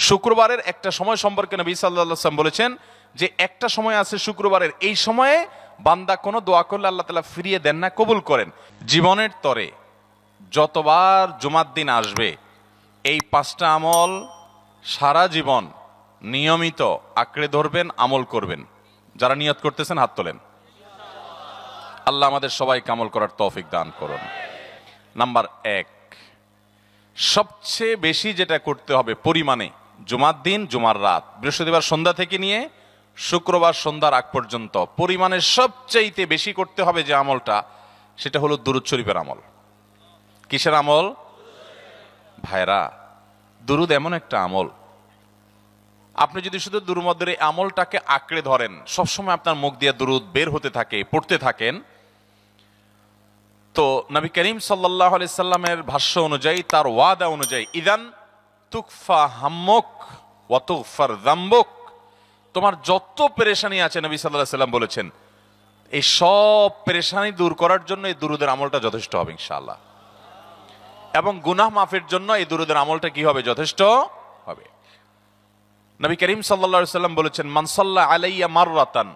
শুক্রবারের একটা সময় সম্পর্কে নবী সাল্লাল্লাহু আলাইহি ওয়াসাল্লাম বলেছেন যে একটা সময় আছে শুক্রবারের, এই সময়ে বান্দা কোনো দোয়া করলে আল্লাহ তাআলা ফিরিয়ে দেন না, কবুল করেন। জীবনের তরে যতবার জুমার দিন আসবে এই 5টা আমল সারা জীবন নিয়মিত আঁকড়ে ধরবেন, আমল করবেন। যারা নিয়ত করতেছেন হাত তোলেন। আল্লাহ আমাদের সবাইকে আমল করার তৌফিক দান করুন। নাম্বার 1, সবচেয়ে বেশি যেটা করতে হবে পরিমাণে, জুমার দিন জুমার রাত বৃহস্পতিবার সন্ধ্যা থেকে নিয়ে শুক্রবার সন্ধ্যার আগ পর্যন্ত পরিমাণে সবচাইতে বেশি করতে হবে যে আমলটা, সেটা হলো দুরূদ শরীফের আমল। কিসের আমল? ভাইরা, দুরূদ এমন একটা আমল, আপনি যদি শুধু দুরূদের এই আমলটাকে আঁকড়ে ধরেন, সবসময় আপনার মুখ দিয়ে দুরূদ বের হতে থাকে, পড়তে থাকেন, তো নবী করিম সাল্লাল্লাহু আলাইহি সাল্লামের ভাষ্য অনুযায়ী, তার ওয়াদা অনুযায়ী, ইদান তুকফা হাম্মুক ওয়া তুগফার যামবুক, তোমার যত পেরেশানি আছে নবী সাল্লাল্লাহু আলাইহি সাল্লাম বলেছেন এই সব পেরেশানি দূর করার জন্য এই দুরূদের আমলটা যথেষ্ট হবে ইনশাআল্লাহ। এবং গুনাহ মাফের জন্য এই দুরূদের আমলটা কি হবে? যথেষ্ট হবে। নবী করিম সাল্লাল্লাহু আলাইহি সাল্লাম বলেছেন, মান সাল্লা আলাইয়া মাররাতান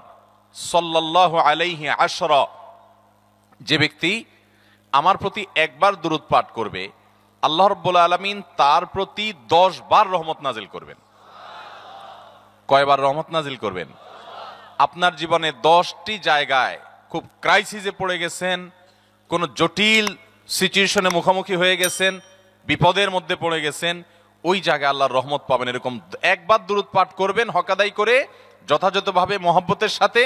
সাল্লাল্লাহু আলাইহি আশরা, যে ব্যক্তি আমার প্রতি একবার দুরূদ পাঠ করবে, আল্লাহ রাব্বুল আলামিন তার প্রতি 10 বার রহমত নাজিল করবেন। কয়বার রহমত নাজিল করবেন? আপনার জীবনে 10টি জায়গায় খুব ক্রাইসিসে পড়ে গেছেন, কোন জটিল সিচুয়েশনে মুখোমুখি হয়ে গেছেন, বিপদের মধ্যে পড়ে গেছেন, ওই জায়গায় আল্লাহর রহমত পাবেন। এরকম একবার দুরূদ পাঠ করবেন হক আদায় করে, যথাযথভাবে মহব্বতের সাথে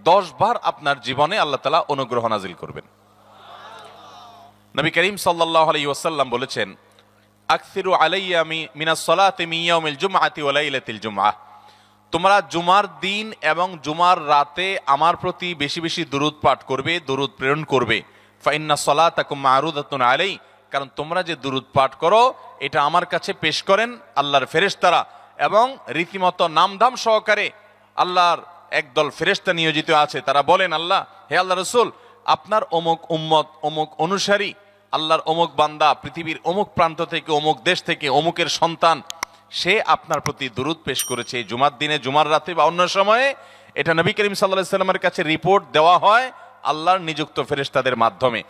10 বার আপনার জীবনে আল্লাহ তাআলা অনুগ্রহ নাজিল করবেন। নবী করিম সাল্লাল্লাহু আলাইহি ওয়াসাল্লাম বলেছেন, আকসিরু আলাইয়া মিনাস সালাতি মিন ইয়াউমিল জুমআতি ওয়া লাইলাতিল জুমআহ, তোমরা জুমার দিন এবং জুমার রাতে আমার প্রতি বেশি বেশি দুরূদ পাঠ করবে, দুরূদ প্রেরণ করবে। ফাইন্না সালাতাকুম মা'রুদাতুন আলাই, কারণ তোমরা যে দুরূদ পাঠ করো এটা আমার কাছে পেশ করেন আল্লাহর ফেরেশতারা, এবং রীতিমতো নামধাম সহকারে আল্লাহর একদল ফেরেশতা নিয়োজিত আছে। তারা বলেন, আল্লাহ, হে আল্লাহ রাসূল, আপনার অমুক উম্মত, অমুক অনুসারী, আল্লাহর অমুক বান্দা পৃথিবীর অমুক প্রান্ত থেকে, অমুক দেশ থেকে, অমুকের সন্তান, সে আপনার প্রতি দুরূদ পেশ করেছে এই জুমার দিনে, জুমার রাতে বা অন্য সময়ে। এটা নবী করিম সাল্লাল্লাহু আলাইহি সাল্লামের কাছে রিপোর্ট দেওয়া হয় আল্লাহর নিযুক্ত ফেরেশতাদের মাধ্যমে।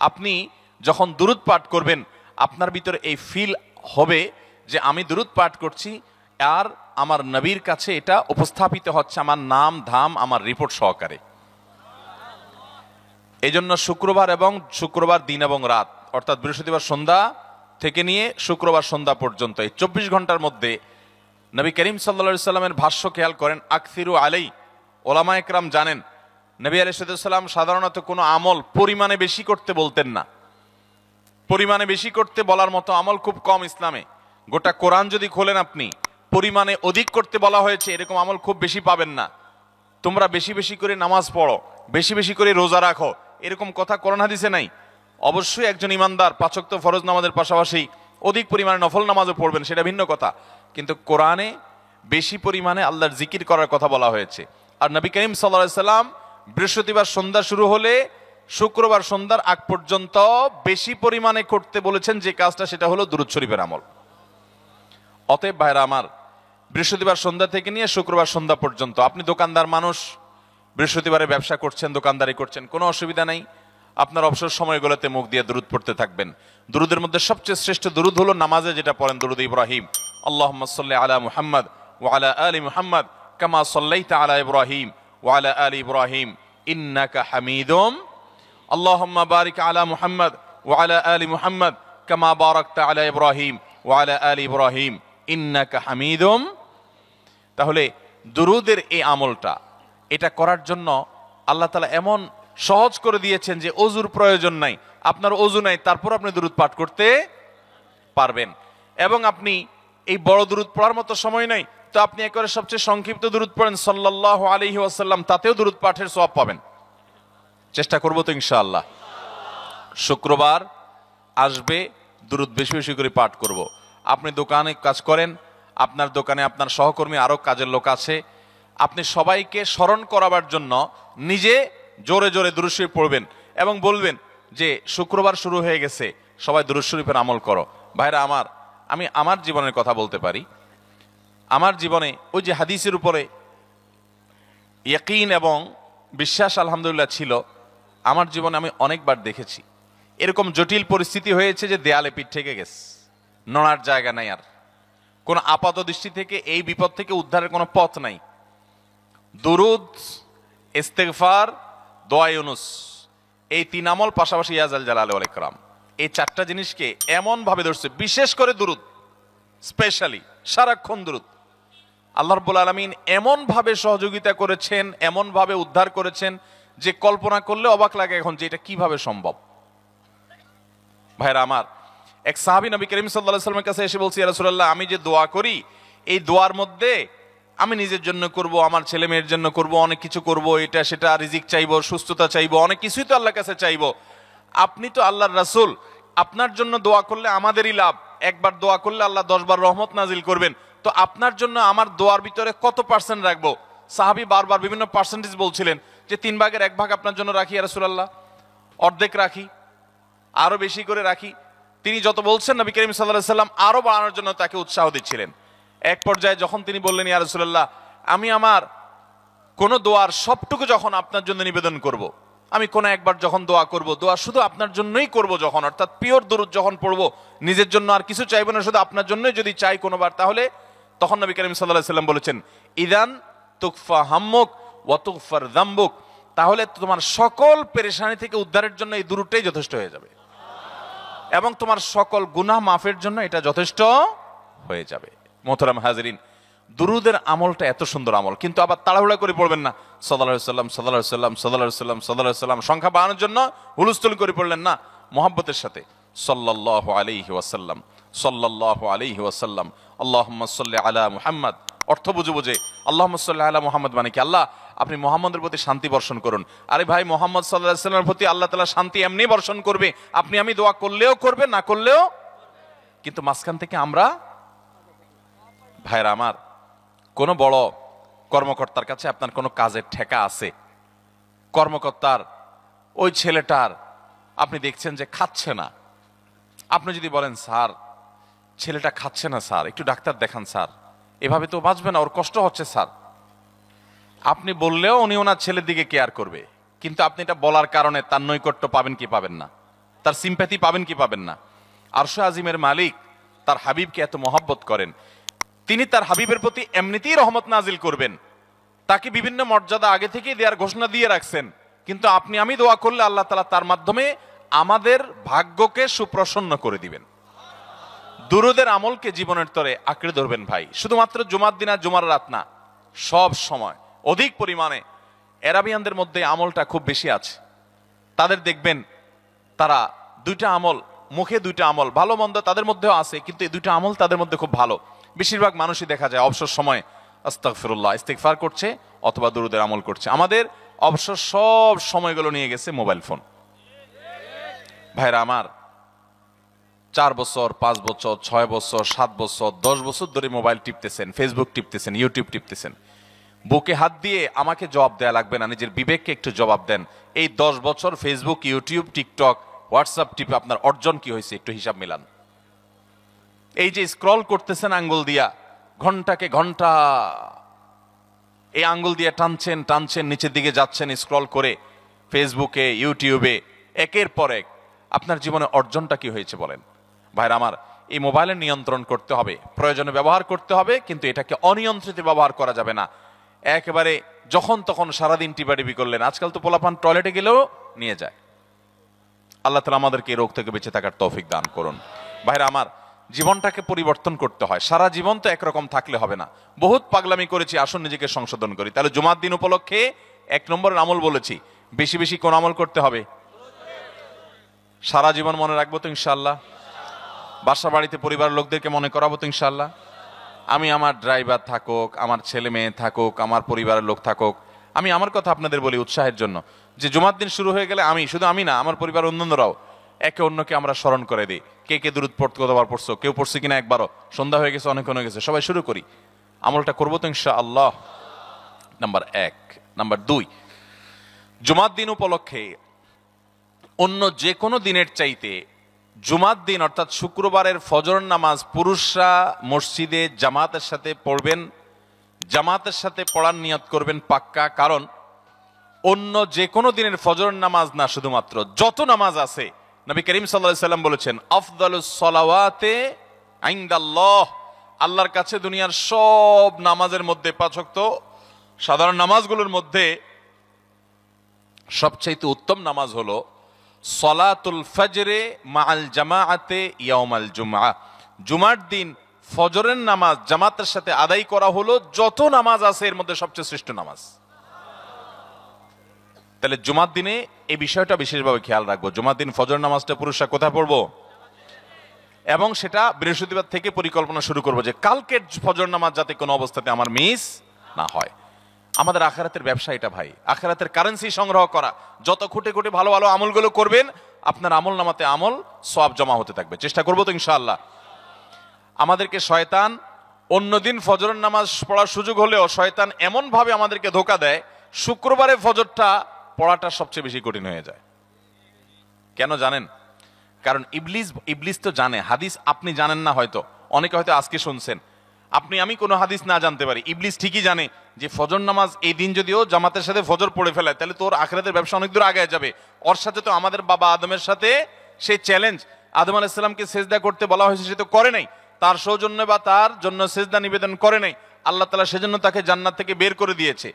আপনি যখন দুরূদ পাঠ করবেন আপনার ভিতরে এই ফিল হবে যে আমি দুরূদ পাঠ করছি আর আমার নবীর কাছে এটা উপস্থাপিত হচ্ছে আমার নাম ধাম, আমার রিপোর্ট সহকারে। এই জন্য শুক্রবার দিন এবং রাত, অর্থাৎ বৃহস্পতিবার সন্ধ্যা থেকে নিয়ে শুক্রবার সন্ধ্যা পর্যন্ত এই 24 ঘন্টার মধ্যে নবী করিম সাল্লাল্লাহু আলাইহি সাল্লামের ভাষ্য খেয়াল করেন, আকসিরু আলাই, ওলামায়ে কেরাম জানেন নবী আলাইহিস সালাম সাধারণত কোনো আমল পরিমাণে বেশি করতে বলতেন না। পরিমাণে বেশি করতে বলার মতো আমল খুব কম ইসলামে। গোটা কোরআন যদি খোলেন আপনি, পরিমাণে অধিক করতে বলা হয়েছে এরকম আমল খুব বেশি পাবেন না। তোমরা বেশি বেশি করে নামাজ পড়ো, বেশি বেশি করে রোজা রাখো, এরকম কথা কোরআন হাদিসে নাই। অবশ্যই একজন ইমানদার 5 ওয়াক্ত ফরজ নামাজের পাশাপাশি অধিক পরিমাণে নফল নামাজও পড়বেন, সেটা ভিন্ন কথা, কিন্তু কোরআনে বেশি পরিমাণে আল্লাহর জিকির করার কথা বলা হয়েছে। আর নবী করিম সাল্লাল্লাহু আলাইহি সাল্লাম বৃহস্পতিবার সন্ধ্যা শুরু হলে শুক্রবার সন্ধ্যার আগ পর্যন্ত বেশি পরিমাণে করতে বলেছেন যে কাজটা, সেটা হলো দুরূদ শরীফের আমল। অতএব ভাইরা আমার, বৃহস্পতিবার সন্ধ্যা থেকে নিয়ে শুক্রবার সন্ধ্যা পর্যন্ত, আপনি দোকানদার মানুষ, বৃহস্পতিবারে ব্যবসা করছেন, দোকানদারি করছেন, কোনো অসুবিধা নাই, আপনার অবসর সময়গুলোতে মুখ দিয়ে দুরূদ পড়তে থাকবেন। দুরূদের মধ্যে সবচেয়ে শ্রেষ্ঠ দুরূদ হলো নামাজে যেটা পড়েন, দুরূদ ইব্রাহিম, আল্লাহুম্মা সাল্লি আলা মুহাম্মদ ওয়া আলা আলি মুহাম্মদ কামা সাল্লাইতা আলা ইব্রাহিম ওয়া আলা আলি ইব্রাহিম ইন্নাকা হামিদুম, আল্লাহুম্মা বারিক আলা মুহাম্মদ ওয়া আলা আলি মুহাম্মদ কামা বারাকতা আলা ইব্রাহিম ওয়া আলা আলি ইব্রাহিম ইন্নাকা হামিদুম। তাহলে দুরূদের এই আমলটা, এটা করার জন্য আল্লাহ তাআলা এমন সহজ করে দিয়েছেন যে ওযুর প্রয়োজন নাই। আপনার ওযু নাই, তারপর আপনি দুরূদ পাঠ করতে পারবেন। এবং আপনি এই বড় দুরূদ পড়ার মতো সময় নাই, তো আপনি একেবারে সবচেয়ে সংক্ষিপ্ত দুরূদ পড়েন সাল্লাল্লাহু আলাইহি ওয়াসাল্লাম, তাতেও দুরূদ পাঠের সওয়াব পাবেন। চেষ্টা করব তো ইনশাআল্লাহ। শুক্রবার আসবে, দুরূদ বেশি বেশি করে পাঠ করব। আপনি দোকানে কাজ করেন, আপনার দোকানে আপনার সহকর্মী আরো কাজের লোক আছে, আপনি সবাইকে স্মরণ করাবার জন্য নিজে জোরে জোরে দুরূদ শরীফ পড়বেন এবং বলবেন যে শুক্রবার শুরু হয়ে গেছে, সবাই দুরূদ শরীফের আমল করো। ভাইরা আমার, আমি আমার জীবনের কথা বলতে পারি। আমার জীবনে ওই যে হাদিসের উপরে ইয়াকিন এবং বিশ্বাস আলহামদুলিল্লাহ ছিল, আমার জীবনে আমি অনেকবার দেখেছি এরকম জটিল পরিস্থিতি হয়েছে যে দেয়ালে পিঠ থেকে গেছে, নড়ার জায়গা নাই, আর কোন আপাত দৃষ্টি থেকে এই বিপদ থেকে উদ্ধারের কোনো পথ নাই। দুরুদ, ইস্তেগফার, দোয়া ইউনুস, এই 3 আমল পাশাপাশি ইয়াজাল জালাল ওয়াল ইকরাম, এই 4টা জিনিসকে এমন ভাবে ধরছে, বিশেষ করে দুরুদ, স্পেশালি সারাক্ষণ দুরুদ। আল্লাহ রাব্বুল আলামিন এমন ভাবে সহযোগিতা করেছেন, এমন ভাবে উদ্ধার করেছেন যে কল্পনা করলে অবাক লাগে এখন যে এটা কিভাবে সম্ভব। ভাইরা আমার, এক সাহাবী নবী করিম সাল্লাল্লাহু আলাইহি ওয়াসাল্লামের কাছে এসে বলছে, ইয়া রাসূলুল্লাহ, আমি যে দোয়া করি এই দোয়ার মধ্যে আমি নিজের জন্য করব, আমার ছেলে মেয়ের জন্য করব, অনেক কিছু করব, এটা সেটা, রিজিক চাইবো, সুস্থতা চাইবো, অনেক কিছুই তো আল্লাহর কাছে চাইবো। আপনি তো আল্লাহর রাসূল, আপনার জন্য দোয়া করলে আমাদেরই লাভ, একবার দোয়া করলে আল্লাহ 10 বার রহমত নাজিল করবেন, তো আপনার জন্য আমার দোয়ার ভিতরে কত পার্সেন্ট রাখবো? সাহাবী বারবার বিভিন্ন পার্সেন্টেজ বলছিলেন যে 3 ভাগের 1 ভাগ আপনার জন্য রাখি ইয়া রাসূলুল্লাহ, অর্ধেক রাখি, আরো বেশি করে রাখি। তিনি যত বলছেন নবী করিম সাল্লাল্লাহু আলাইহি ওয়াসাল্লাম আরো বাড়ানোর জন্য তাকে উৎসাহ দিচ্ছিলেন। এক পর্যায়ে যখন তিনি বললেন, ইয়া রাসূলুল্লাহ, আমি আমার কোন দোয়ার সবটুকু যখন আপনার জন্য নিবেদন করব, আমি কোন একবার যখন দোয়া করব, দোয়া শুধু আপনার জন্যই করব যখন, অর্থাৎ পিওর দরুদ যখন পড়বো, নিজের জন্য আর কিছু চাইবো না, শুধু আপনার জন্যই যদি চাই কোনোবার, তাহলে তখন নবী করিম সাল্লাল্লাহু আলাইহি ওয়াসাল্লাম বলেছেন, ইদান তুকফা হাম্মুক ওয়া তুগফার যামবুক, তাহলে তোমার সকল পেরেশানি থেকে উদ্ধারের জন্য এই দুরুদটাই যথেষ্ট হয়ে যাবে, এবং তোমার সকল গুনাহ মাফের জন্য এটা যথেষ্ট হয়ে যাবে। মোহতারাম হাজিরিন, দুরুদের আমলটা এত সুন্দর আমল, কিন্তু আবার তাড়াহুড়া করে পড়বেন না, সাল্লাল্লাহু আলাইহি সাল্লাম সাল্লাল্লাহু আলাইহি সাল্লাম সাল্লাল্লাহু আলাইহি সাল্লাম সাল্লাল্লাহু আলাইহি সাল্লাম সংখ্যা বাড়ানোর জন্য হুলস্থুল করে পড়লেন না, মুহাব্বতের সাথে সাল্লাল্লাহু আলাইহি ওয়াসাল্লাম সাল্লাল্লাহু আলাইহি ওয়াসাল্লাম আল্লাহুম্মা সাল্লি আলা মুহাম্মদ, অর্থ বুঝে বুঝে আল্লাহুম্মা সাল্লি আলা মুহাম্মদ মানে কি, আল্লাহ আপনি মুহাম্মদের প্রতি শান্তি বর্ষণ করুন। আরে ভাই, মুহাম্মদ সাল্লাল্লাহু আলাইহি ওয়াসাল্লামের প্রতি আল্লাহ তাআলা শান্তি এমনি বর্ষণ করবে, আপনি আমি দোয়া করলেও করবে, না করলেও। কিন্তু মাঝখান থেকে আমরা, ভাইরা আমার, কোন বড় কর্মকর্তার কাছে আপনার কোনো কাজের ঠেকা আছে, কর্মকর্তার ওই ছেলেটার আপনি দেখছেন যে খাচ্ছে না, আপনি যদি বলেন, স্যার ছেলেটা খাচ্ছে না স্যার, একটু ডাক্তার দেখান স্যার, এভাবে তো বাঁচবে না, ওর কষ্ট হচ্ছে স্যার, আপনি বললেও উনি ওনার ছেলের দিকে কেয়ার করবে, কিন্তু আপনি এটা বলার কারণে তার নৈকট্য পাবেন কি পাবেন না, তার সিম্প্যাথি পাবেন কি পাবেন না। আরশে আজিমের মালিক তার হাবিবকে এত মহব্বত করেন, তিনি তার হাবিবের প্রতি এমনিতেই রহমত নাজিল করবেন, তাকে বিভিন্ন মর্যাদা আগে থেকেই দেওয়ার ঘোষণা দিয়ে রাখছেন, কিন্তু আপনি আমি দোয়া করলে আল্লাহ তাআলা তার মাধ্যমে আমাদের ভাগ্যকে সুপ্রসন্ন করে দিবেন। দুরুদের আমলকে জীবনের তরে আঁকড়ে ধরবেন ভাই, শুধুমাত্র জুমার দিন আর জুমার রাত না, সব সময় অধিক পরিমাণে। এরাবিয়ানদের মধ্যে আমলটা খুব বেশি আছে, তাদের দেখবেন তারা 2টা আমল, মুখে 2টা আমল, ভালো মন্দ তাদের মধ্যেও আছে, কিন্তু এই 2টা আমল তাদের মধ্যে খুব ভালো। বেশিরভাগ মানুষই দেখা যায় অবসর সময় আস্তাগফিরুল্লাহ, ইস্তিগফার করছে অথবা দুরুদের আমল করছে। আমাদের অবসর সব সময়গুলো নিয়ে গেছে মোবাইল ফোন। ভাইরা আমার, 4 বছর 5 বছর 6 বছর 7 বছর 10 বছর ধরে মোবাইল টিপতেছেন, ফেসবুক টিপতেছেন, ইউটিউব টিপতেছেন। বুকে হাত দিয়ে আমাকে জবাব দেয়া লাগবে না, নিজের বিবেককে একটু জবাব দেন। এই 10 বছর ফেসবুক, ইউটিউব, টিকটক, হোয়াটসঅ্যাপ টিপে আপনার অর্জন কি হয়েছে একটু হিসাব মিলান। এই যে স্ক্রল করতেছেন আঙ্গুল দিয়া, ঘন্টাকে ঘন্টা এই আঙ্গুল দিয়ে টানছেন টানছেন, নিচের দিকে যাচ্ছেন স্ক্রল করে ফেসবুকে, ইউটিউবে, একের পর এক, আপনার জীবনে অর্জনটা কি হয়েছে বলেন? ভাইরা আমার, এই মোবাইলের নিয়ন্ত্রণ করতে হবে, প্রয়োজনে ব্যবহার করতে হবে, কিন্তু এটাকে অনিয়ন্ত্রিত ব্যবহার করা যাবে না। একেবারে যখন তখন সারাদিন টিপাটিপি করলেন, আজকাল তো পোলাপান টয়লেটে গেলেও নিয়ে যায়। আল্লাহ তাআলা আমাদেরকে এই রোগ থেকে বেঁচে থাকার তৌফিক দান করুন। ভাইরা আমার, জীবনটাকে পরিবর্তন করতে হয়, সারা জীবন তো একরকম থাকলে হবে না। বহুত পাগলামি করেছি, আসুন নিজেকে সংশোধন করি। তাহলে জুমার দিন উপলক্ষে 1 নম্বরের আমল বলেছি, বেশি বেশি কোন আমল করতে হবে? সারা জীবন মনে রাখবো তো ইনশাআল্লাহ। বাসা বাড়িতে পরিবারের লোকদেরকে মনে করাবো তো ইনশাআল্লাহ। আমি আমার ড্রাইভার থাকুক, আমার ছেলে মেয়ে থাকুক, আমার পরিবারের লোক থাকুক, আমি আমার কথা আপনাদের বলি উৎসাহের জন্য, যে জুমার দিন শুরু হয়ে গেলে আমি না, আমার পরিবার অন্যান্যরাও একে অন্যকে আমরা স্মরণ করে দিই। কে কে দুরূদ পড়তে কতবার পড়ছো, কেউ পড়ছে কিনা একবারও, সন্ধ্যা হয়ে গেছে, অনেক হয়ে গেছে, সবাই শুরু করি, আমলটা করবো তো ইনশাআল্লাহ। নাম্বার 1। নাম্বার 2, জুমার দিন উপলক্ষে অন্য যে কোনো দিনের চাইতে জুমার দিন অর্থাৎ শুক্রবারের ফজর নামাজ পুরুষরা মসজিদে জামাতের সাথে পড়বেন, জামাতের সাথে পড়ার নিয়ত করবেন পাক্কা। কারণ অন্য যে কোনো দিনের ফজর নামাজ না, শুধুমাত্র যত নামাজ আছে, নবী করিম সাল্লাল্লাহু আলাইহি সাল্লাম বলেছেন আফদালুস সালাওয়াতে ইনদাল্লাহ, আল্লাহর কাছে দুনিয়ার সব নামাজের মধ্যে, 5 ওয়াক্ত সাধারণ নামাজগুলোর মধ্যে সবচেয়ে উত্তম নামাজ হলো সলাতুল ফজরে মাআল জামাআতে ইয়াউমাল জুমআ, জুমার দিন ফজরের নামাজ জামাতের সাথে আদায় করা হলো যত নামাজ আছে এর মধ্যে সবচেয়ে শ্রেষ্ঠ নামাজ। তাহলে জুমার দিনে এই বিষয়টা বিশেষভাবে খেয়াল রাখবো। জুমার দিন ফজর নামাজটা পুরুষরা কোথায় পড়বো, এবং সেটা বৃহস্পতিবার থেকে পরিকল্পনা শুরু করবো যে কালকের ফজর নামাজ যাতে কোনো অবস্থাতে আমার মিস না হয়। আমাদের আখিরাতের ব্যবসা এটা ভাই, আখিরাতের কারেন্সি সংগ্রহ করা। যত খুঁটে খুঁটে ভালো ভালো আমলগুলো করবেন, আপনার আমল নামাতে আমল সওয়াব জমা হতে থাকবে। চেষ্টা করবো তো ইনশাআল্লাহ। আমাদেরকে শয়তান অন্যদিন ফজরের নামাজ পড়ার সুযোগ হলেও শয়তান এমন ভাবে আমাদেরকে ধোঁকা দেয়, শুক্রবারে ফজরটা পড়াটা সবচেয়ে বেশি কঠিন হয়ে যায়। কেন জানেন? কারণ ইবলিস তো জানে হাদিস, আপনি জানেন না, হয়তো অনেকে হয়তো আজকে শুনছেন, আমি কোনো হাদিস না জানতে পারি, ইবলিস ঠিকই জানে যে ফজর নামাজ এই দিন যদিও জামাতের সাথে ফজর পড়ে ফেলায়, তাহলে তোর আখিরাতের ব্যবসা অনেক দূর আগে যাবে। ওর সাথে তো আমাদের বাবা আদমের সাথে সেই চ্যালেঞ্জ, আদম আলাইহিস সালামকে সেজদা করতে বলা হয়েছে, সে তো করে নাই, তার সৌজন্য বা তার জন্য সেজদা নিবেদন করে নাই। আল্লাহ তাআলা সেজন্য তাকে জান্নাত থেকে বের করে দিয়েছে।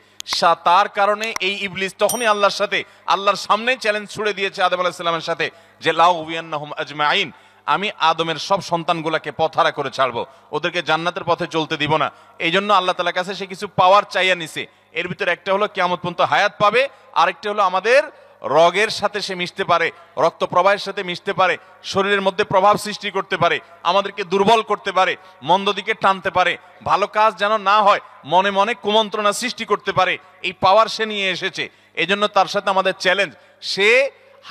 তার কারণে এই ইবলিস তখনই আল্লাহর সাথে, আল্লাহর সামনে চ্যালেঞ্জ ছুড়ে দিয়েছে আদম আলাইহিস সালামের সাথে যে লা উবিয়ান্নাহুম আজমাইন, আমি আদমের সব সন্তানগুলোকে পথহারা করে ছাড়বো, ওদেরকে জান্নাতের পথে চলতে দিব না। এই জন্য আল্লাহ তাআলার কাছে সে কিছু পাওয়ার চাইয়া নিছে। এর ভিতরে একটা হলো কিয়ামত পর্যন্ত হায়াত পাবে, আরেকটা হলো আমাদের রগের সাথে সে মিশতে পারে, রক্ত প্রবাহের সাথে মিশতে পারে, শরীরের মধ্যে প্রভাব সৃষ্টি করতে পারে, আমাদেরকে দুর্বল করতে পারে, মন্দ দিকে টানতে পারে, ভালো কাজ যেন না হয় মনে মনে কুমন্ত্রণা সৃষ্টি করতে পারে। এই পাওয়ার সে নিয়ে এসেছে। এই জন্য তার সাথে আমাদের চ্যালেঞ্জ। সে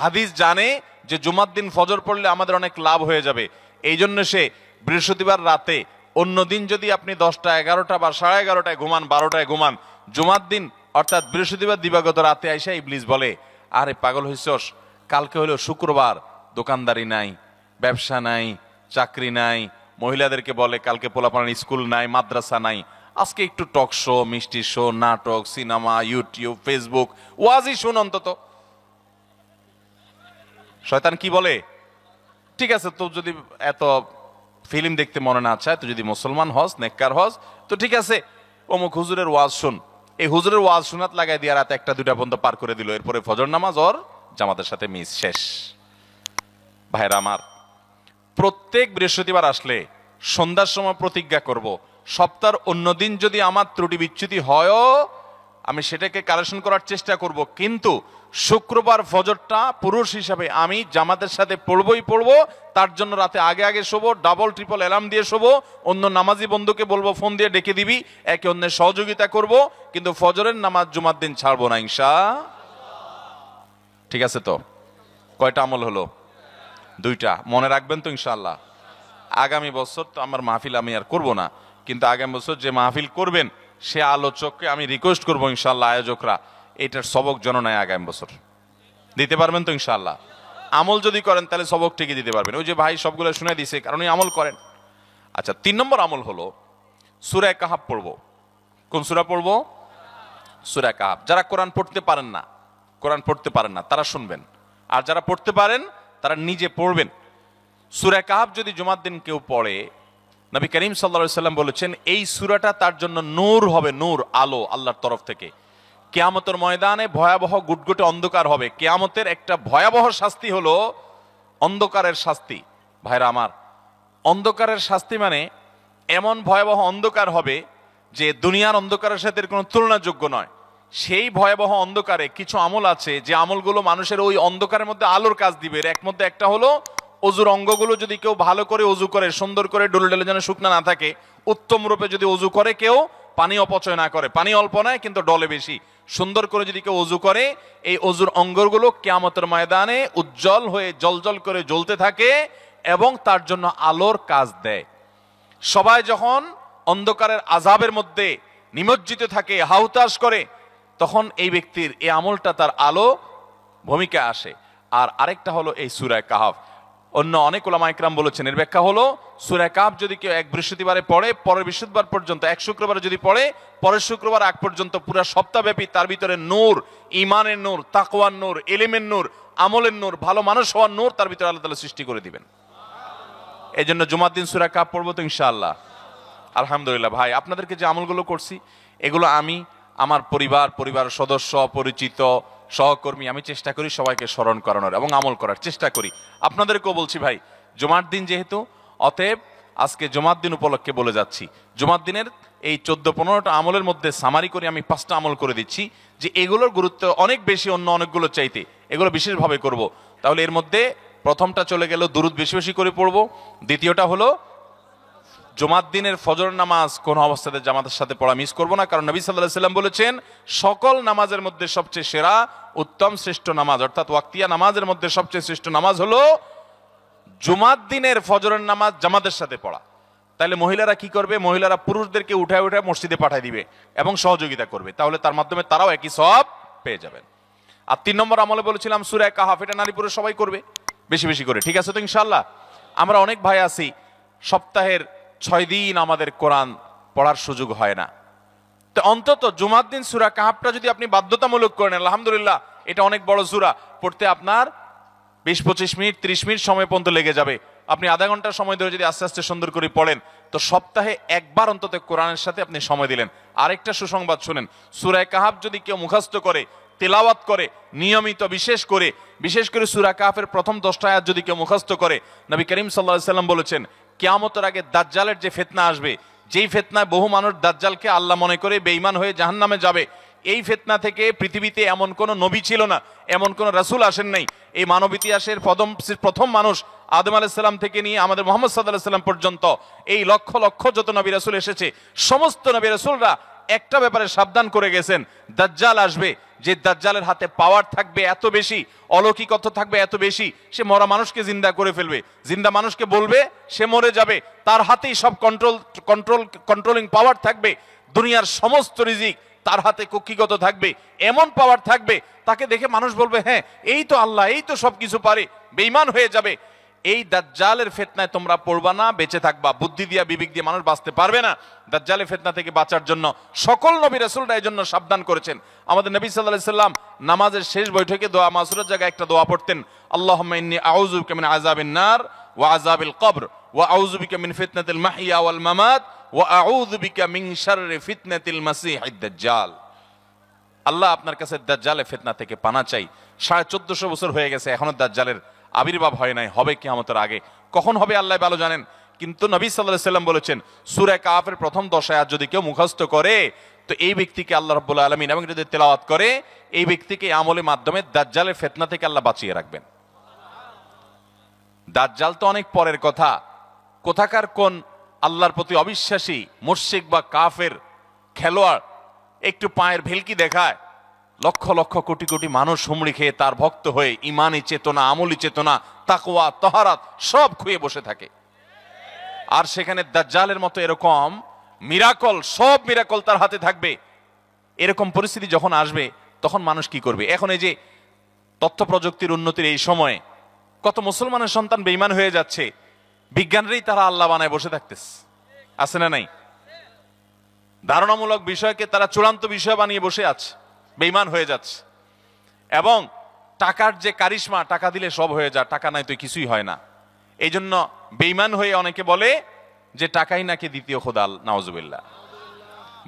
হাদিস জানে যে জুমার দিন ফজর পড়লে আমাদের অনেক লাভ হয়ে যাবে। এই জন্য সে বৃহস্পতিবার রাতে, অন্যদিন যদি আপনি 10টা 11টা বা 11:30টায় ঘুমান, 12টায় ঘুমান, জুমার দিন অর্থাৎ বৃহস্পতিবার দিবাগত রাতে আইসা ইবলিস বলে, আরে পাগল হইছস, কালকে হলো শুক্রবার, দোকানদারি নাই, ব্যবসা নাই, চাকরি নাই, মহিলাদেরকে বলে কালকে পোলাপানের স্কুল নাই, মাদ্রাসা নাই, আজকে একটু টক শো, মিষ্টি শো, নাটক, সিনেমা, ইউটিউব, ফেসবুক, ওয়াজই শুন অন্তত। শয়তান কি বলে, ঠিক আছে তো যদি এত ফিল্ম দেখতে মনে না চায়, তো যদি মুসলমান হস, নেককার হস, তো ঠিক আছে অমুক হুজুরের ওয়াজ শুন। এই হুজুরের ওয়াজ শোনাত লাগাই দিয়ে রাতে 1টা 2টা পর্যন্ত পার করে দিল। এরপরে ফজর নামাজ ওর জামাতের সাথে মিস, শেষ। ভাইরা আমার, প্রত্যেক বৃহস্পতিবার আসলে সন্ধ্যার সময় প্রতিজ্ঞা করব, সপ্তাহের অন্যদিন যদি আমার ত্রুটি বিচ্যুতি হয়ও আমি সেটাকে কারেকশন করার চেষ্টা করব, কিন্তু শুক্রবার ফজরটা পুরুষ হিসাবে আমি জামাতের সাথে পড়বই পড়বো। তার জন্য রাতে আগে আগে শোবো, ডাবল ট্রিপল অ্যালার্ম দিয়ে শোবো, অন্য নামাজি বন্ধুকে বলবো ফোন দিয়ে ডেকে দিবি, একে অন্যের সহযোগিতা করব, কিন্তু ফজরের নামাজ জুমার দিন ছাড়বো না ইনশাআল্লাহ। ঠিক আছে তো? কয়টা আমল হলো? 2টা। মনে রাখবেন তো ইনশাআল্লাহ। আগামী বছর তো আমার মাহফিল আমি আর করব না, কিন্তু আগামী বছর যে মাহফিল করবেন সে আলোচককে আমি রিকোয়েস্ট করবো ইনশাআল্লাহ, আয়োজকরা এটার সবক যেন নেয় আগামী বছর। দিতে পারবেন তো ইনশাআল্লাহ? আমল যদি করেন তাহলে সবক ঠিকই দিতে পারবেন। ওই যে ভাই সবগুলো শুনে দিছে, কারণ আমল করেন। আচ্ছা, 3 নম্বর আমল হলো সূরা কাহাফ পড়বো। কোন সূরা পড়বো? সূরা কাহাফ। যারা কোরআন পড়তে পারেন না তারা শুনবেন, আর যারা পড়তে পারেন তারা নিজে পড়বেন। সূরা কাহাফ যদি জুমার দিন কেউ পড়ে, নবী করিম সাল্লাল্লাহু আলাইহি সাল্লাম বলেছেন এই সূরাটা তার জন্য নূর হবে, নূর, আলো আল্লাহর তরফ থেকে। কিয়ামতের ময়দানে ভয়াবহ গুটগুটে অন্ধকার হবে। কিয়ামতের একটা ভয়াবহ শাস্তি হলো অন্ধকারের শাস্তি। ভাইরা আমার, অন্ধকারের শাস্তি মানে এমন ভয়াবহ অন্ধকার হবে যে দুনিয়ার অন্ধকারের সাথে কোনো তুলনাযোগ্য নয়। সেই ভয়াবহ অন্ধকারে কিছু আমল আছে যে আমলগুলো মানুষের ওই অন্ধকারের মধ্যে আলোর কাজ দিবে। এর মধ্যে একটা হলো অজুর অঙ্গগুলো যদি কেউ ভালো করে অজু করে, সুন্দর করে ডলে ডলে যেন শুকনা না থাকে, উত্তম রূপে যদি অজু করে, কেউ পানি অপচয় না করে, পানি অল্প নেয় কিন্তু ডলে বেশি, সুন্দর করে যদি কেউ অজু করে, এই অজুর অঙ্গগুলো কিয়ামতের ময়দানে উজ্জ্বল হয়ে জলজল করে জ্বলতে থাকে এবং তার জন্য আলোর কাজ দেয়। সবাই যখন অন্ধকারের আযাবের মধ্যে নিমজ্জিত থাকে, হাহুতাশ করে, তখন এই ব্যক্তির এই আমলটা তার আলো ভূমিকা আসে। আর আরেকটা হলো এই সূরা কাহাফ। অন্য অনেক উলামা ইকরাম বলেছেন এর ব্যাখ্যা হলো সূরা কাহফ যদি কেউ এক বৃহস্পতিবারে পড়ে, পরের বৃহস্পতিবার পর্যন্ত, এক শুক্রবারে যদি পড়ে, পরের শুক্রবার আগ পর্যন্ত পুরো সপ্তাহব্যাপী তার ভিতরে নূর, ঈমানের নূর, তাকওয়ার নূর, ইলমের নূর, আমলের নূর, ভালো মানুষ হওয়ার নূর তার ভিতরে আল্লাহ তাআলা সৃষ্টি করে দিবেন। এই জন্য জুমার দিন সূরা কাহফ পড়বো তো ইনশাআল্লাহ। আলহামদুলিল্লাহ ভাই, আপনাদেরকে যে আমলগুলো করছি এগুলো আমি, আমার পরিবার সদস্য, পরিচিত, সহকর্মী, আমি চেষ্টা করি সবাইকে স্মরণ করানোর এবং আমল করার চেষ্টা করি। আপনাদেরকেও বলছি ভাই, জুমার দিন যেহেতু, অতএব আজকে জুমার দিন উপলক্ষে বলে যাচ্ছি, জুমার দিনের এই 14-15টা আমলের মধ্যে সামারি করে আমি 5টা আমল করে দিচ্ছি, যে এগুলোর গুরুত্ব অনেক বেশি অন্য অনেকগুলো চাইতে, এগুলো বিশেষভাবে করব। তাহলে এর মধ্যে প্রথমটা চলে গেল দুরুদ বেশি বেশি করে পড়বো। দ্বিতীয়টা হলো জুমার দিনের ফজর নামাজ কোন অবস্থাতে জামাতের সাথে পড়া মিস করবো না, কারণ নবী সাল্লাল্লাহু আলাইহি ওয়াসাল্লাম বলেছেন সকল নামাজের মধ্যে সবচেয়ে সেরা, উত্তম, শ্রেষ্ঠ নামাজ, অর্থাৎ ওয়াক্তিয়া নামাজের মধ্যে সবচেয়ে শ্রেষ্ঠ নামাজ হলো জুমার দিনের ফজরের নামাজ জামাতের সাথে পড়া। তাহলে মহিলারা কি করবে? মহিলারা পুরুষদেরকে উঠায় উঠায় মসজিদে পাঠিয়ে দিবে এবং সহযোগিতা করবে, তাহলে তার মাধ্যমে তারাও একই সওয়াব পেয়ে যাবেন। আর 3 নম্বর আমলে বলেছিলাম সূরা কাহফ, এটা নারী পুরুষ সবাই করবে বেশি বেশি করে, ঠিক আছে তো ইনশাআল্লাহ? আমরা অনেক ভাই আছি সপ্তাহের 6 দিন আমাদের কোরআন পড়ার সুযোগ হয় না, তো অন্তত জুমার দিন সূরা কাহফটা যদি আপনি বাধ্যতামূলক করেন, আলহামদুলিল্লাহ, এটা অনেক বড় সূরা, পড়তে আপনার 20-25 মিনিট 30 মিনিট সময় পর্যন্ত লেগে যাবে। আপনি আধা ঘন্টা সময় ধরে যদি আস্তে আস্তে সুন্দর করে পড়েন, তো সপ্তাহে একবার অন্তত কোরআনের সাথে আপনি সময় দিলেন। আরেকটা সুসংবাদ শুনেন, সূরা কাহফ যদি কেউ মুখস্থ করে, তেলাওয়াত করে নিয়মিত, বিশেষ করে সূরা কাহফের প্রথম 10টা আয়াত যদি কেউ মুখস্থ করে, নবী করিম সাল্লাল্লাহু আলাইহি ওয়াসাল্লাম বলেছেন কিয়ামতের আগে দাজ্জালের যে ফিতনা আসবে, যেই ফিতনায় বহু মানুষ দাজ্জালকে আল্লাহ মনে করে বেঈমান হয়ে জাহান্নামে যাবে, এই ফিতনা থেকে পৃথিবীতে এমন কোন নবী ছিল না, এমন কোন রাসূল আসেন নাই। এই মানব ইতিহাসের প্রথম মানুষ আদম আলাইহিস সালাম থেকে নিয়ে আমাদের মুহাম্মদ সাল্লাল্লাহু আলাইহি ওয়াসাল্লাম পর্যন্ত এই লক্ষ লক্ষ যত নবী রাসূল এসেছে, সমস্ত নবী রাসূলরা একটা ব্যাপারে সাবধান করে গেছেন, দাজ্জাল আসবে, যে দাজ্জালের হাতে পাওয়ার থাকবে এত বেশি, অলৌকিকত্ব থাকবে এত বেশি, সে মরা মানুষকে জিন্দা করে ফেলবে, জিন্দা মানুষকে বলবে সে মরে যাবে, তার হাতেই সব কন্ট্রোলিং পাওয়ার থাকবে, দুনিয়ার সমস্ত রিজিক তার হাতে কক্ষিগত থাকবে, এমন পাওয়ার থাকবে তাকে দেখে মানুষ বলবে হ্যাঁ এই তো আল্লাহ, এই তো সবকিছু পারে, বেঈমান হয়ে যাবে। এই দাজ্জালের ফিতনায় তোমরা পড়বা না, বেঁচে থাকবা। বুদ্ধি দিয়া বিবেক দিয়ে মানুষ বাঁচতে পারবে না। দাজ্জালের ফিতনা থেকে বাঁচার জন্য সকল নবী রাসূলরা এই জন্য সাবধান করেছেন। আমাদের নবী সাল্লাল্লাহু আলাইহি ওয়াসাল্লাম নামাজের শেষ বৈঠকে দোয়া মাসুরের জায়গায় একটা দোয়া পড়তেন, আল্লাহুম্মা ইন্নী আউযু বিকা মিন আযাবিন নার ওয়া আযাবিল কবর ওয়া আউযু বিকা মিন ফিতনাতিল মাহইয়া ওয়াল মামাত ওয়া আউযু বিকা মিন শাররি ফিতনাতিল মাসীহিদ দাজ্জাল। আল্লাহ আপনার কাছে দাজ্জালের ফিতনা থেকে পানা চাই। 1450 বছর হয়ে গেছে, এখনো দাজ্জালের আবির্ভাব হয় নাই, হবে কিয়ামতের আগে। কখন হবে আল্লাহ ভালো জানেন, কিন্তু নবী সাল্লাল্লাহু আলাইহি ওয়াসাল্লাম বলেছেন সূরা কাহফের প্রথম 10 আয়াত যদি কেউ মুখস্থ করে, তো এই ব্যক্তিকে আল্লাহ রাব্বুল আলামিন, এবং যদি তেলাওয়াত করে, এই ব্যক্তিকে আমলের মাধ্যমে দাজ্জালের ফিতনা থেকে আল্লাহ বাঁচিয়ে রাখবেন। দাজ্জাল তো অনেক পরের কথা, কোথাকার কোন আল্লাহর প্রতি অবিশ্বাসী মুশরিক বা কাফের খেলোয়াড় একটু পায়ের ভেলকি দেখায়, লক্ষ লক্ষ কোটি কোটি মানুষ হুমড়ি খেয়ে তার ভক্ত হয়ে ইমানি চেতনা, আমলি চেতনা, তাকওয়া, তাহারাত সব খুঁয়ে বসে থাকে। আর সেখানে দাজ্জালের মতো এরকম মিরাকল, সব মিরাকল তার হাতে থাকবে। এরকম পরিস্থিতি যখন আসবে তখন মানুষ কি করবে? এখন এই যে তথ্য প্রযুক্তির উন্নতির এই সময়ে কত মুসলমানের সন্তান বেঈমান হয়ে যাচ্ছে, বিজ্ঞানীরাই তারা আল্লাহ বানায় বসে থাকতেছে, আছে না নাই? ধারণামূলক বিষয়কে তারা চূড়ান্ত বিষয় বানিয়ে বসে আছে, বেঈমান হয়ে যাচ্ছে। এবং টাকার যে কারিশমা, টাকা দিলে সব হয়ে যায়, টাকা নাই তো কিছুই হয় না। এই জন্য বেঈমান হয়ে অনেকে বলে যে টাকাই নাকি দ্বিতীয় খোদা, নাউজুবিল্লাহ।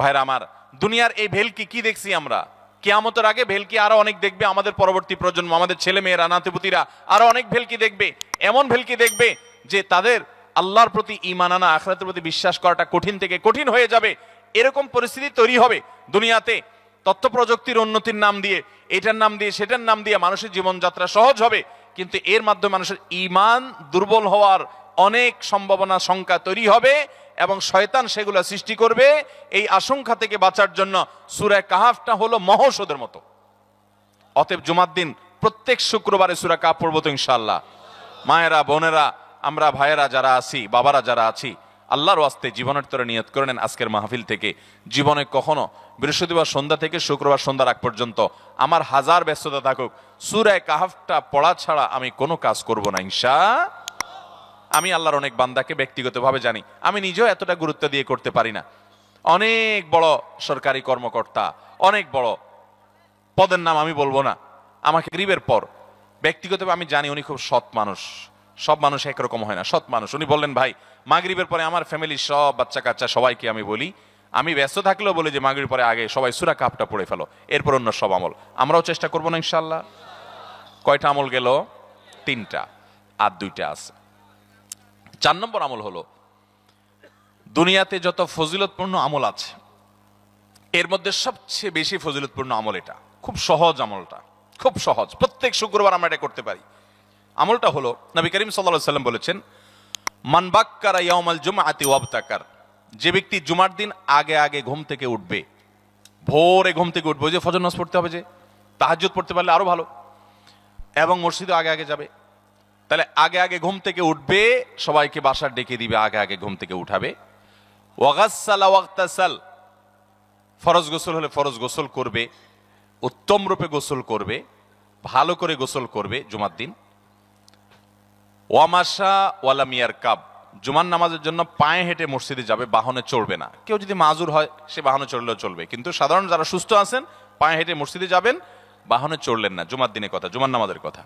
ভাইরা আমার, দুনিয়ার এই ভেলকি কি দেখছি আমরা, কিয়ামতের আগে ভেলকি আরো অনেক দেখবে আমাদের পরবর্তী প্রজন্ম, আমাদের ছেলে মেয়েরা, নাতিপুতিরা আরো অনেক ভেলকি দেখবে। এমন ভেলকি দেখবে যে তাদের আল্লাহর প্রতি ঈমান আনা, আখিরাতের প্রতি বিশ্বাস করাটা কঠিন থেকে কঠিন হয়ে যাবে। এরকম পরিস্থিতি তৈরি হবে দুনিয়াতে। তথ্য প্রযুক্তির উন্নতির নাম দিয়ে, এটার নাম দিয়ে, সেটার নাম দিয়ে মানুষের জীবনযাত্রা সহজ হবে, কিন্তু এর মাধ্যমে মানুষের ঈমান দুর্বল হওয়ার অনেক সম্ভাবনা, শঙ্কা তৈরি হবে এবং শয়তান সেগুলো সৃষ্টি করবে। এই আশঙ্কা থেকে বাঁচার জন্য সূরা কাহফটা হলো মহৌষধের মতো। অতএব জুমার দিন প্রত্যেক শুক্রবারে সূরা কাহফ পড়বো তো ইনশাআল্লাহ। মায়েরা, বোনেরা, আমরা ভাইয়েরা যারা আছি, বাবারা যারা আছি, আল্লাহর ওয়াস্তে জীবনের তরে নিয়ত করে নেন আজকের মাহফিল থেকে, জীবনে কখনো বৃহস্পতিবার সন্ধ্যা থেকে শুক্রবার সন্ধ্যার আগ পর্যন্ত আমার 1000 ব্যস্ততা থাকুক, সূরা কাহফটা পড়া ছাড়া আমি কোনো কাজ করব না ইনশাআল্লাহ। আমি আল্লাহর অনেক বান্দাকে ব্যক্তিগতভাবে জানি, আমি নিজেও এতটা গুরুত্ব দিয়ে করতে পারি না। অনেক বড় সরকারি কর্মকর্তা, অনেক বড় পদের নাম আমি বলবো না, আমাকে গরিবের পর ব্যক্তিগতভাবে আমি জানি উনি খুব সৎ মানুষ। সব মানুষ একরকম হয় না, সৎ মানুষ। উনি বললেন, ভাই মাগরিবের পরে আমার ফ্যামিলির সব বাচ্চা কাচ্চা সবাইকে আমি বলি, আমি ব্যস্ত থাকলেও বলি যে মাগরিবের পরে আগে সবাই সূরা কাফটা পড়ে ফেলো, এরপর অন্য সব আমল। আমরাও চেষ্টা করবো না ইনশাআল্লাহ। কয়টা আমল গেল? 3টা, আর 2টা আছে। 4 নম্বর আমল হলো, দুনিয়াতে যত ফজিলতপূর্ণ আমল আছে এর মধ্যে সবচেয়ে বেশি ফজিলতপূর্ণ আমল এটা। খুব সহজ আমলটা, খুব সহজ, প্রত্যেক শুক্রবার আমরা এটা করতে পারি। আমলটা হলো, নবী করিম সাল্লাল্লাহু আলাইহি ওয়াসাল্লাম বলেছেন, মান বাক্কারা ইয়াউমাল জুমআতি ওয়াবতাকার, যে ব্যক্তি জুমার দিন আগে আগে ঘুম থেকে উঠবে, ভোরে ঘুম থেকে উঠবে, ওই যে ফজর নামাজ পড়তে হবে, যে তাহাজ্জুদ পড়তে পারলে আরো ভালো, এবং মসজিদে আগে আগে যাবে, তাহলে আগে আগে ঘুম থেকে উঠবে, সবাইকে বাসার ডেকে দিবে, আগে আগে ঘুম থেকে উঠাবে। ওয়াগাসসালা ওয়াগতাসাল, ফরজ গোসল হলে ফরজ গোসল করবে, উত্তম রূপে গোসল করবে, ভালো করে গোসল করবে জুমার দিন। ওয়ামাশা ওয়ালাম ইয়ারকাব, জুমার নামাজের জন্য পায়ে হেঁটে মসজিদে যাবে, বাহনে চড়বে না। কেউ যদি মাজুর হয় সে বাহনে চড়লেও চলবে, কিন্তু সাধারণ যারা সুস্থ আছেন পায়ে হেঁটে মসজিদে যাবেন, বাহনে চড়লেন না। জুমার দিনের কথা, জুমার নামাজের কথা।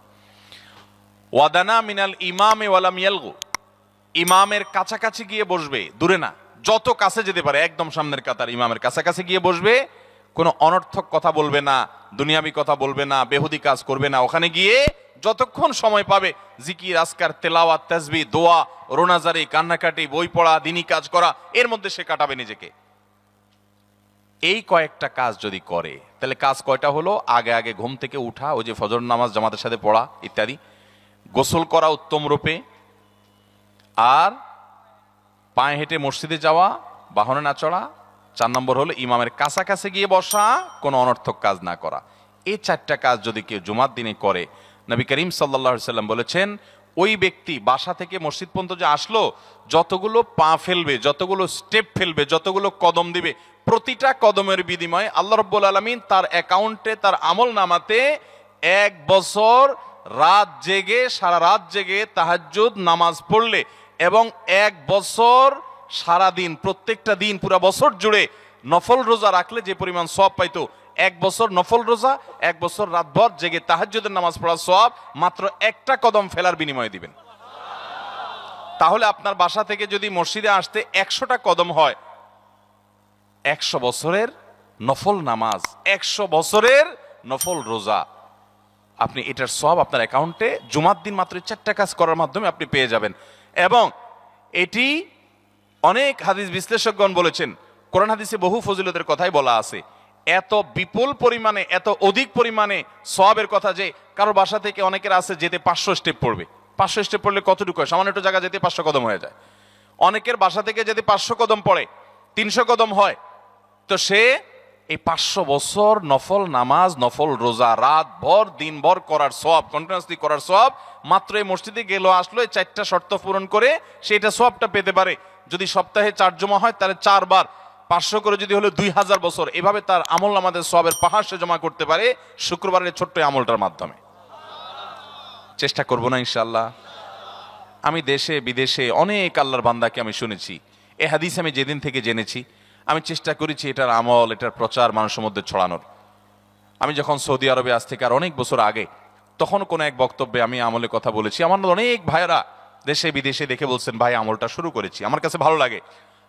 ওয়াদানা মিনাল ইমামে ওয়ালাম ইয়ালগু, ইমামের কাছাকাছি গিয়ে বসবে, দূরে না, যত কাছে যেতে পারে একদম সামনের কাতার ইমামের কাছাকাছি গিয়ে বসবে, কোনো অনর্থক কথা বলবে না, দুনিয়াবি কথা বলবে না, বেহুদি কাজ করবে না। ওখানে গিয়ে যতক্ষণ সময় পাবে জিকির, আজকার, তেলাওয়াত, তাসবিহ, দোয়া, রোনাজারি, কান্নাকাটি, বই পড়া, দিনী কাজ করা, এর মধ্যে সে কাটাবে নিজেকে। এই কয়েকটা কাজ যদি করে, তাহলে কাজ কয়টা হলো? আগে আগে ঘুম থেকে উঠা, ওই যে ফজর নামাজ জামাতের সাথে পড়া ইত্যাদি, গোসল করা উত্তম রূপে, আর পায়ে হেঁটে মসজিদে যাওয়া, বাহনে না চড়া। 4 নম্বর হলো ইমামের কাছাকাছি গিয়ে বসা, কোনো অনর্থক কাজ না করা। এই 4টা কাজ যদি কেউ জুমার দিনে করে, নবী করিম সাল্লাল্লাহু আলাইহি সাল্লাম বলেছেন, ওই ব্যক্তি বাসা থেকে মসজিদ পর্যন্ত যে আসলো, যতগুলো পা ফেলবে, যতগুলো স্টেপ ফেলবে, যতগুলো কদম দিবে, প্রতিটা কদমের বিনিময়ে আল্লাহ রাব্বুল আলামিন তার অ্যাকাউন্টে, তার আমল নামাতে 1 বছর রাত জেগে, সারা রাত জেগে তাহাজ্জুদ নামাজ পড়লে, এবং 1 বছর সারা দিন, প্রত্যেকটা দিন পুরা বছর জুড়ে নফল রোজা রাখলে যে পরিমাণ সওয়াব পাইতো, 1 বছর নফল রোজা, 1 বছর রাতভর জেগে তাহাজ্জুদের নামাজ পড়ার সওয়াব মাত্র একটা কদম ফেলার বিনিময়ে দিবেন। তাহলে আপনার বাসা থেকে যদি মসজিদে আসতে 100টা কদম হয়, 100 বছরের নফল নামাজ, 100 বছরের নফল রোজা, আপনি এটার সওয়াব আপনার অ্যাকাউন্টে জুমার দিন মাত্র 4টা কাজ করার মাধ্যমে আপনি পেয়ে যাবেন। এবং এটি অনেক হাদিস বিশ্লেষকগণ বলেছেন, কোরআন হাদিসে বহু ফজিলতের কথাই বলা আছে, এত বিপুল পরিমাণে, এত অধিক পরিমাণে সওয়াবের কথা যে কারো বাসা থেকে অনেকের আছে যেতে 500 স্টেপ পড়বে। 500 স্টেপ পড়লে কতটুকু হয়? সামান্য একটু জায়গা যেতে 500 কদম হয়ে যায়। অনেকের বাসা থেকে যদি 500 কদম পড়ে 300 কদম হয়, তো সে এই 500 বছর নফল নামাজ, নফল রোজা, রাত ভর দিন ভর করার সওয়াব, কন্টিনিউয়াসলি করার সওয়াব মাত্র এই মসজিদে গেল আসলো, এই 4টা শর্ত পূরণ করে সেটা সওয়াবটা পেতে পারে। যদি সপ্তাহে 4 জমা হয় তাহলে 4 বার 500 করে যদি হলো 2000 বছর, এভাবে তার আমল আমাদের সওয়াবের পাহাড় সে জমা করতে পারে শুক্রবারের ছোট্ট আমলটার মাধ্যমে। চেষ্টা করব না ইনশাআল্লাহ? আমি দেশে বিদেশে অনেক আল্লাহর বান্দাকে আমি শুনেছি, এই হাদিস আমি যেদিন থেকে জেনেছি, আমি চেষ্টা করেছি এটার আমল, এটার প্রচার মানুষের মধ্যে ছড়ানোর। আমি যখন সৌদি আরবে আজ থেকে আর অনেক বছর আগে, তখন কোন এক বক্তব্যে আমি আমলের কথা বলেছি। আমার অনেক ভাইরা দেশে বিদেশে দেখে বলছেন, ভাই আমলটা শুরু করেছি, আমার কাছে ভালো লাগে,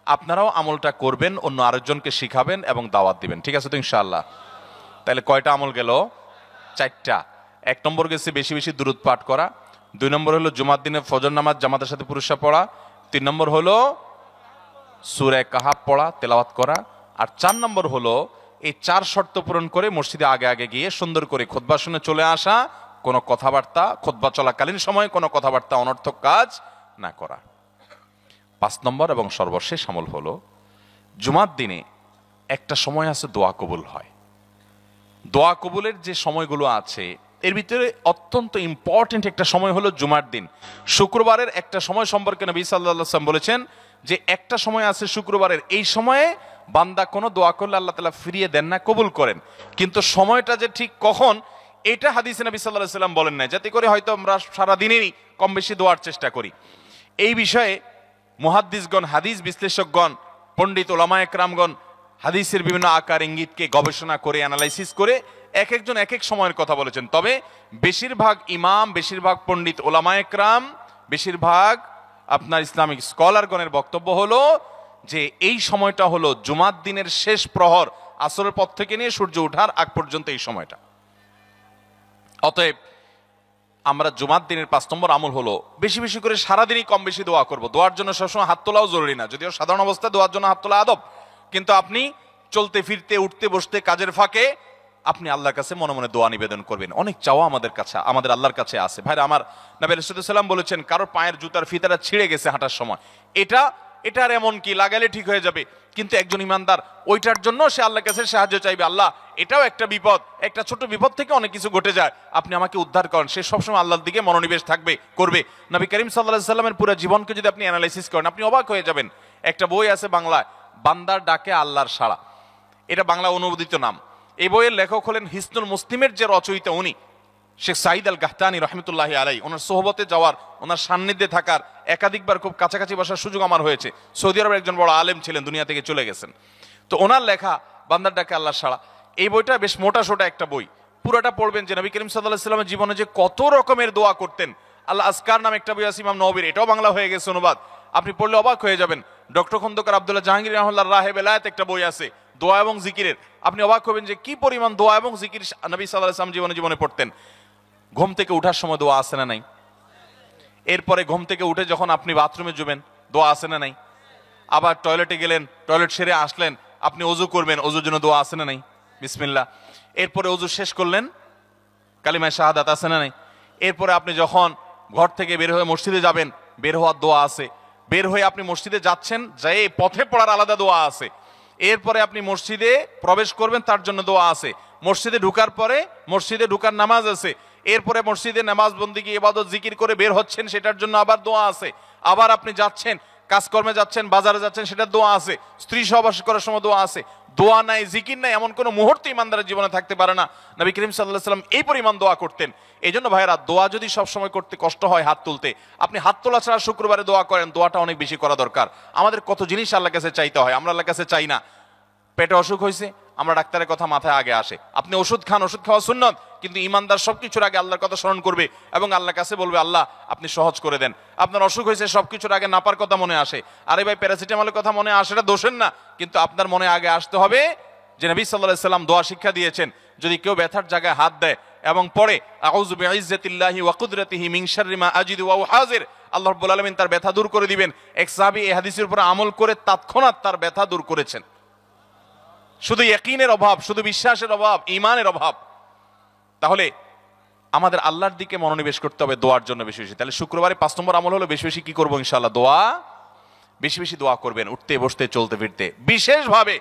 আপনারাও আমলটা করবেন, অন্য আরেকজনকে শিখাবেন এবং দাওয়াত দিবেন। ঠিক আছে তো ইনশাআল্লাহ? তাহলে কয়টা আমল গেল? 4টা। 1 নম্বর গেছে বেশি বেশি দুরূদ পাঠ করা, 2 নম্বর হলো জুমার দিনে ফজর নামাজ জামাতের সাথে পুরুষরা পড়া, 3 নম্বর হলো সূরা কাহাফ পড়া, তেলাওয়াত করা, আর 4 নম্বর হলো এই 4 শর্ত পূরণ করে মসজিদে আগে আগে গিয়ে সুন্দর করে খুতবা শুনে চলে আসা, কোনো কথাবার্তা, খুতবা চলাকালীন সময় কোনো কথাবার্তা, অনর্থক কাজ না করা। 5 নম্বর এবং সর্বশেষ আমল হলো, জুমার দিনে একটা সময় আছে দোয়া কবুল হয়। দোয়া কবুলের যে সময়গুলো আছে এর ভিতরে অত্যন্ত ইম্পর্টেন্ট একটা সময় হলো জুমার দিন। শুক্রবারের একটা সময় সম্পর্কে নবী সাল্লাল্লাহু আলাইহি ওয়াসাল্লাম বলেছেন যে একটা সময় আছে শুক্রবারের, এই সময়ে বান্দা কোনো দোয়া করলে আল্লাহ তাআলা ফিরিয়ে দেন না, কবুল করেন। কিন্তু সময়টা যে ঠিক কখন, এটা হাদিসে নবী সাল্লাল্লাহু আলাইহি ওয়াসাল্লাম বলেন না, যাতে করে হয়তো আমরা সারা দিনেই কম বেশি দোয়ার চেষ্টা করি। এই বিষয়ে মুহাদ্দিসগণ, হাদিস বিশ্লেষকগণ, পণ্ডিত ওলামা একরামগণ হাদিসের বিভিন্ন আকার ইঙ্গিতকে গবেষণা করে অ্যানালাইসিস করে এক একজন এক এক সময়ের কথা বলেছেন। তবে বেশিরভাগ ইমাম, বেশিরভাগ পণ্ডিত ওলামা একরাম, বেশিরভাগ আপনার ইসলামিক স্কলারগণের বক্তব্য হলো যে এই সময়টা হলো জুমার দিনের শেষ প্রহর, আসরের পর থেকে নিয়ে সূর্য ওঠার আগ পর্যন্ত এই সময়টা। অতএব আমরা জুমার দিনের 5 নম্বর আমল হলো বেশি বেশি করে সারাদিনই কম বেশি দোয়া করব। দোয়ার জন্য সবসময় হাত তোলাও জরুরি না, যদিও সাধারণ অবস্থায় দোয়ার জন্য হাত তোলা আদব, কিন্তু আপনি চলতে ফিরতে, উঠতে বসতে, কাজের ফাঁকে আপনি আল্লাহর কাছে মনে মনে দোয়া নিবেদন করবেন। অনেক চাওয়া আমাদের কাছে, আমাদের আল্লাহর কাছে আছে। ভাইরা আমার, নবী আলাইহিস সালাম বলেছেন কারোর পায়ের জুতার ফিতাটা ছিঁড়ে গেছে হাঁটার সময়, এটার এমন কি, লাগালে ঠিক হয়ে যাবে, কিন্তু একজন ইমানদার ওইটার জন্য সে আল্লাহর কাছে সাহায্য চাইবে। আল্লাহ, এটাও একটা বিপদ, একটা ছোট বিপদ থেকে অনেক কিছু ঘটে যায়, আপনি আমাকে উদ্ধার করেন। সে সবসময় আল্লাহর দিকে মনোনিবেশ করবে। নবী করিম সাল্লাল্লাহু আলাইহি সাল্লামের পুরো জীবনকে যদি আপনি অ্যানালাইসিস করেন, আপনি অবাক হয়ে যাবেন। একটা বই আছে বাংলায়, বান্দার ডাকে আল্লাহর সাড়া, এটা বাংলা অনুবাদিত নাম। এই বইয়ের লেখক হলেন হিসনুল মুসলিমের যে রচয়িতা উনি শেখ সাঈদ আল গাহতানী রহমতুল্লাহি আলাই। ওনার সোহবতে যাওয়ার, ওনার সান্নিধ্যে থাকার, একাধিকবার খুব কাছাকাছি বসার সুযোগ আমার হয়েছে। সৌদি আরবের একজন বড় আলেম ছিলেন, দুনিয়া থেকে চলে গেছেন। তো ওনার লেখা বান্দার ডাকে আল্লাহর সাড়া, এই বইটা বেশ মোটা সোটা একটা বই। পুরোটা পড়বেন যে নবী করিম সাল্লাল্লাহু আলাইহি সাল্লামের জীবনে যে কত রকমের দোয়া করতেন। আল্লাহ আজকার নামে একটা বই আছে ইমাম নববীর, এটাও বাংলা হয়ে গেছে অনুবাদ, আপনি পড়লে অবাক হয়ে যাবেন। ডক্টর খন্দকার আব্দুল্লাহ জাহাঙ্গীর রাহমাতুল্লাহ রাহে বেলায়েত একটা বই আছে দোয়া এবং জিকিরের, আপনি অবাক হবেন যে কি পরিমাণ দোয়া এবং জিকির নবী সাল্লাল্লাহু আলাইহি সাল্লাম জীবনে পড়তেন। ঘুম থেকে উঠার সময় দোয়া আছে না নাই? এরপরে ঘুম থেকে উঠে যখন আপনি বাথরুমে যাবেন দোয়া আছে না নাই? আবার টয়লেটে গেলেন, টয়লেট সেরে আসলেন, আপনি ওযু করবেন, ওযুর জন্য দোয়া আছে না নাই? বিসমিল্লাহ। এরপরে ওযু শেষ করলেন, কালিমায়ে শাহাদাত আছে না নাই? এরপরে আপনি যখন ঘর থেকে বের হয়ে মসজিদে যাবেন, বের হওয়ার দোয়া আছে। বের হয়ে আপনি মসজিদে যাচ্ছেন, যাই পথে পড়ার আলাদা দোয়া আছে। এরপরে আপনি মসজিদে প্রবেশ করবেন, তার জন্য দোয়া আছে। মসজিদে ঢুকার পরে মসজিদে ঢুকার নামাজ আছে। এরপরে মসজিদে নামাজ বন্দিগি ইবাদত জিকির করে বের হচ্ছেন, সেটার জন্য আবার দোয়া আছে। আবার আপনি যাচ্ছেন, কাজকর্মে যাচ্ছেন, বাজারে যাচ্ছেন, সেটার দোয়া আছে। স্ত্রী সহবাস করার সময় দোয়া আছে। দোয়া নাই, জিকির নাই, এমন কোনো মুহূর্ত ইমানদারের জীবনে থাকতে পারে না। নবী করিম সাল্লাল্লাহু আলাইহি সাল্লাম এই পরিমাণ দোয়া করতেন। এই জন্য ভাইরা, দোয়া যদি সবসময় করতে কষ্ট হয় হাত তুলতে, আপনি হাত তোলা ছাড়া শুক্রবারে দোয়া করেন, দোয়াটা অনেক বেশি করা দরকার। আমাদের কত জিনিস আল্লাহর কাছে চাইতে হয়, আমরা আল্লাহর কাছে চাই না। পেটে অসুখ হয়েছে, আমরা ডাক্তারের কথা মাথায় আগে আসে। আপনি ওষুধ খান, ওষুধ খাওয়া সুন্নত, কিন্তু ইমানদার সবকিছুর আগে আল্লাহর কথা স্মরণ করবে এবং আল্লাহর কাছে বলবে, আল্লাহ আপনি সহজ করে দেন। আপনার অসুখ হয়েছে, সবকিছুর আগে নাপার কথা মনে আসে, আরে ভাই প্যারাসিটামলের কথা মনে আসে, এটা দোষের না, কিন্তু আপনার মনে আগে আসতে হবে যে নবী সাল্লাল্লাহু আলাইহি সাল্লাম দোয়া শিক্ষা দিয়েছেন। যদি কেউ ব্যথার জায়গায় হাত দেয় এবং পড়ে আউযু বিইজ্জাতিল্লাহি ওয়া কুদরাতিহি মিন শাররি মা আজিদু ওয়া হাজির, আল্লাহ রাব্বুল আলামিন তার ব্যথা দূর করে দিবেন। এক সাহাবী এই হাদিসের উপর আমল করে তৎক্ষণাৎ তার ব্যথা দূর করেছেন। শুধু ইয়াকিনের অভাব, শুধু বিশ্বাসের অভাব, ঈমানের অভাব। তাহলে আমাদের আল্লাহর দিকে মনোনিবেশ করতে হবে দোয়ার জন্য বেশি বেশি। তাহলে শুক্রবারে 5 নম্বর আমল হলো বেশি বেশি কি করবো? ইনশাআল্লাহ দোয়া, বেশি বেশি দোয়া করবেন, উঠতে বসতে চলতে ফিরতে। বিশেষভাবে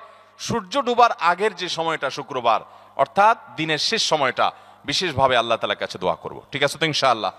সূর্য ডুবার আগের যে সময়টা শুক্রবার, অর্থাৎ দিনের শেষ সময়টা, বিশেষভাবে আল্লাহ তাআলার কাছে দোয়া করব। ঠিক আছে তো ইনশাআল্লাহ?